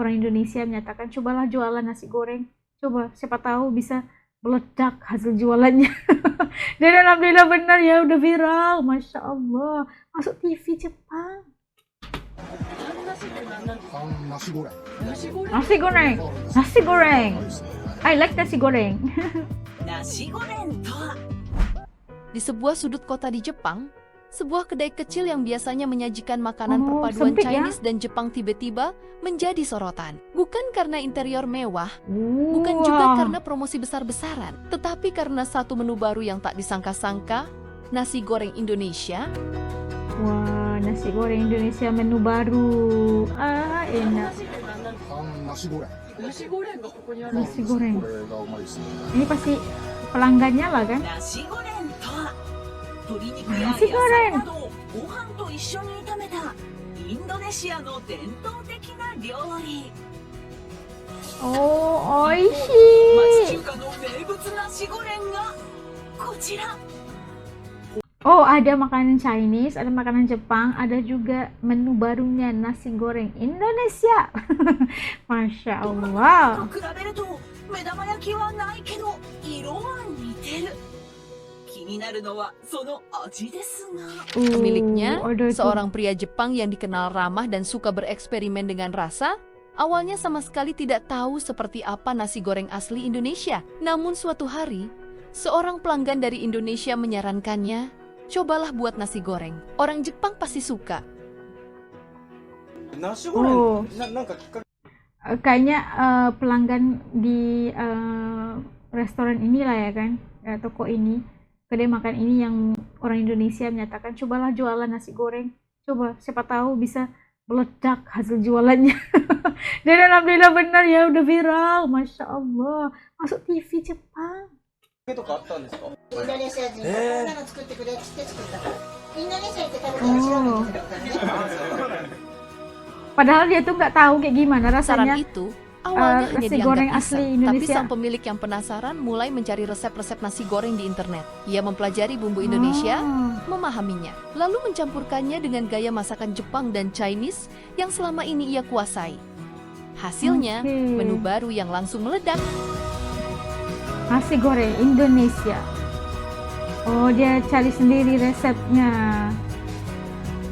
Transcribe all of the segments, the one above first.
orang Indonesia menyatakan cobalah jualan nasi goreng, coba siapa tahu bisa meledak hasil jualannya. Dan alhamdulillah benar ya, udah viral, masya Allah, masuk TV Jepang. Nasi goreng, nasi goreng, I like nasi goreng. Di sebuah sudut kota di Jepang, sebuah kedai kecil yang biasanya menyajikan makanan perpaduan sempit ya? Chinese dan Jepang tiba-tiba menjadi sorotan. Bukan karena interior mewah, bukan juga karena promosi besar-besaran, tetapi karena satu menu baru yang tak disangka-sangka, nasi goreng Indonesia. Wah, nasi goreng Indonesia menu baru. Ah, enak. Nasi goreng. Ini pasti pelanggannya lah kan? Nasi goreng. Oh, oishi. Oh, ada makanan Chinese, ada makanan Jepang, ada juga menu barunya nasi goreng Indonesia. Masya Allah. Pemiliknya, ada itu. seorang pria Jepang yang dikenal ramah dan suka bereksperimen dengan rasa, awalnya sama sekali tidak tahu seperti apa nasi goreng asli Indonesia. Namun suatu hari, seorang pelanggan dari Indonesia menyarankannya, cobalah buat nasi goreng. Orang Jepang pasti suka. Oh, kayaknya pelanggan di restoran inilah ya kan, toko ini, kedai makan ini yang orang Indonesia menyatakan cobalah jualan nasi goreng, coba siapa tahu bisa meledak hasil jualannya. Dan alhamdulillah benar ya, udah viral, masya Allah, masuk TV Jepang. インドネシア人がこんなの作ってくれって言って作ったから。インドネシア行って食べたら調べてくれるからね。 Padahal dia tuh nggak tahu kayak gimana Saran rasanya. itu awalnya hanya Nasi goreng dianggap asli iseng, tapi Indonesia. sang pemilik yang penasaran mulai mencari resep-resep nasi goreng di internet. Ia mempelajari bumbu Indonesia, memahaminya, lalu mencampurkannya dengan gaya masakan Jepang dan Chinese yang selama ini ia kuasai. Hasilnya, menu baru yang langsung meledak. Nasi goreng Indonesia. Oh, dia cari sendiri resepnya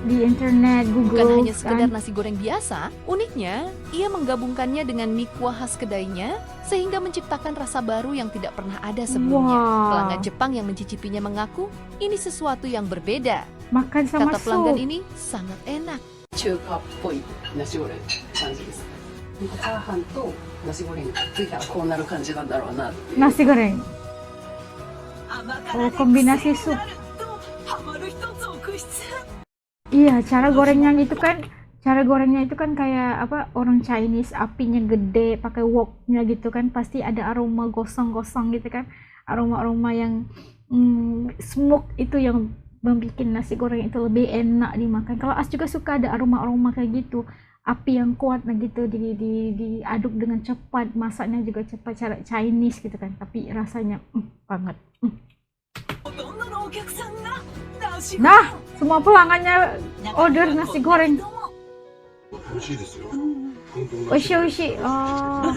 di internet, Google. Bukan hanya sekedar nasi goreng biasa, uniknya ia menggabungkannya dengan mie kuah khas kedainya sehingga menciptakan rasa baru yang tidak pernah ada sebelumnya. Wah. Pelanggan Jepang yang mencicipinya mengaku ini sesuatu yang berbeda. Makan sama Kata sup. pelanggan ini sangat enak. 中華っぽいナシゴレン感じです。チャーハンとナシゴレンがついたらこうなる感じなんだろうなっていう。 Nasi goreng. Oh, kombinasi sup. Iya, cara gorengnya itu kan kayak apa, orang Chinese, apinya gede, pakai woknya gitu kan, pasti ada aroma gosong-gosong gitu kan, aroma-aroma yang smoke itu yang membuat nasi goreng itu lebih enak dimakan. Kalau As juga suka ada aroma-aroma kayak gitu, api yang kuat nah gitu, diaduk dengan cepat, masaknya juga cepat, cara Chinese gitu kan, tapi rasanya banget. Nah, semua pelanggannya order nasi goreng. Oishi. Oh.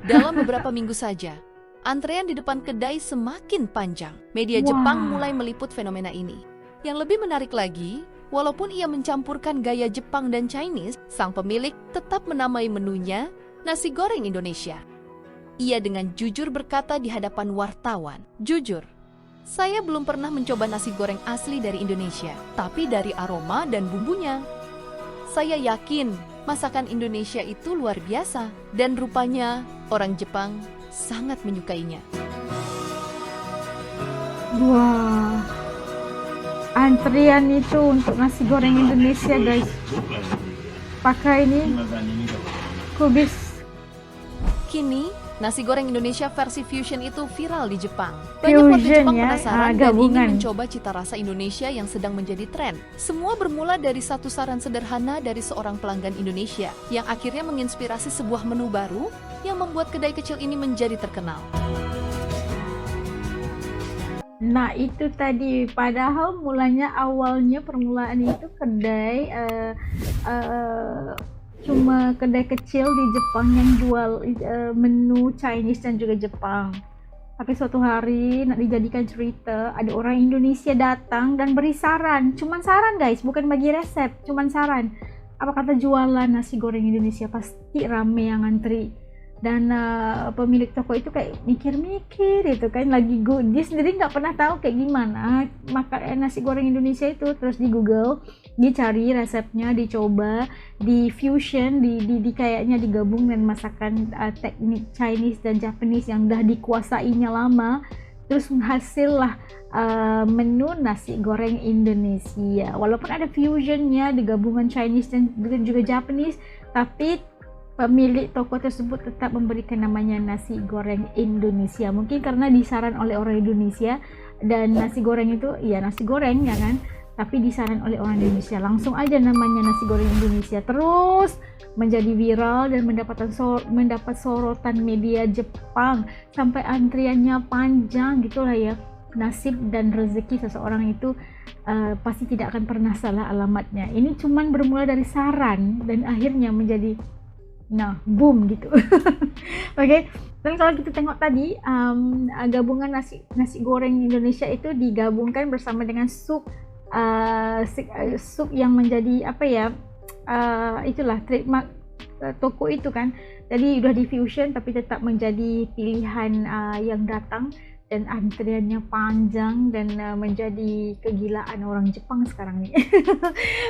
Dalam beberapa minggu saja, antrean di depan kedai semakin panjang. Media Wah. Jepang mulai meliput fenomena ini. Yang lebih menarik lagi, walaupun ia mencampurkan gaya Jepang dan Chinese, sang pemilik tetap menamai menunya nasi goreng Indonesia. Ia dengan jujur berkata di hadapan wartawan, "Jujur, saya belum pernah mencoba nasi goreng asli dari Indonesia, tapi dari aroma dan bumbunya. Saya yakin masakan Indonesia itu luar biasa, dan rupanya orang Jepang sangat menyukainya." Wah, antrian itu untuk nasi goreng Indonesia guys, pakai ini kubis. Kini, nasi goreng Indonesia versi fusion itu viral di Jepang. Banyak warga Fusion Jepang ya, penasaran dan gabungan. ingin mencoba cita rasa Indonesia yang sedang menjadi tren. Semua bermula dari satu saran sederhana dari seorang pelanggan Indonesia yang akhirnya menginspirasi sebuah menu baru yang membuat kedai kecil ini menjadi terkenal. Nah itu tadi, padahal awalnya permulaan itu kedai cuma kedai kecil di Jepang yang jual menu Chinese dan juga Jepang. Tapi suatu hari nak dijadikan cerita, ada orang Indonesia datang dan beri saran. Cuman saran guys, bukan bagi resep, cuman saran. Apa kata jualan nasi goreng Indonesia, pasti rame yang ngantri. Dan pemilik toko itu kayak mikir-mikir itu kan, lagi dia sendiri nggak pernah tahu kayak gimana makan nasi goreng Indonesia itu. Terus di Google dicari resepnya, dicoba, di fusion, di kayaknya digabung dengan masakan teknik Chinese dan Japanese yang udah dikuasainya lama. Terus hasillah menu nasi goreng Indonesia. Walaupun ada fusionnya, digabungan Chinese dan juga Japanese, tapi pemilik toko tersebut tetap memberikan namanya nasi goreng Indonesia. Mungkin karena disaran oleh orang Indonesia, dan nasi goreng itu ya nasi goreng ya kan, tapi disaran oleh orang Indonesia, langsung aja namanya nasi goreng Indonesia. Terus menjadi viral dan mendapat sorotan media Jepang sampai antriannya panjang gitulah ya. Nasib dan rezeki seseorang itu pasti tidak akan pernah salah alamatnya. Ini cuman bermula dari saran dan akhirnya menjadi boom gitu. Oke. Dan kalau kita tengok tadi gabungan nasi goreng Indonesia itu digabungkan bersama dengan sup yang menjadi apa ya, itulah trademark toko itu kan. Jadi udah diffusion tapi tetap menjadi pilihan yang datang, dan antriannya panjang dan menjadi kegilaan orang Jepang sekarang nih.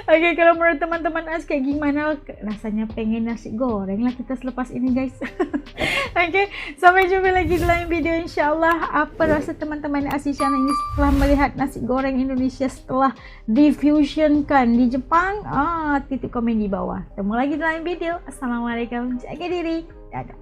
Oke, kalau menurut teman-teman As kayak gimana? Rasanya pengen nasi goreng lah kita selepas ini guys. Oke, sampai jumpa lagi di lain video insyaallah. Apa rasa teman-teman Asiana ini setelah melihat nasi goreng Indonesia setelah diffusionkan di Jepang? Titik komen di bawah. Ketemu lagi di lain video. Assalamualaikum, jaga diri, dadah.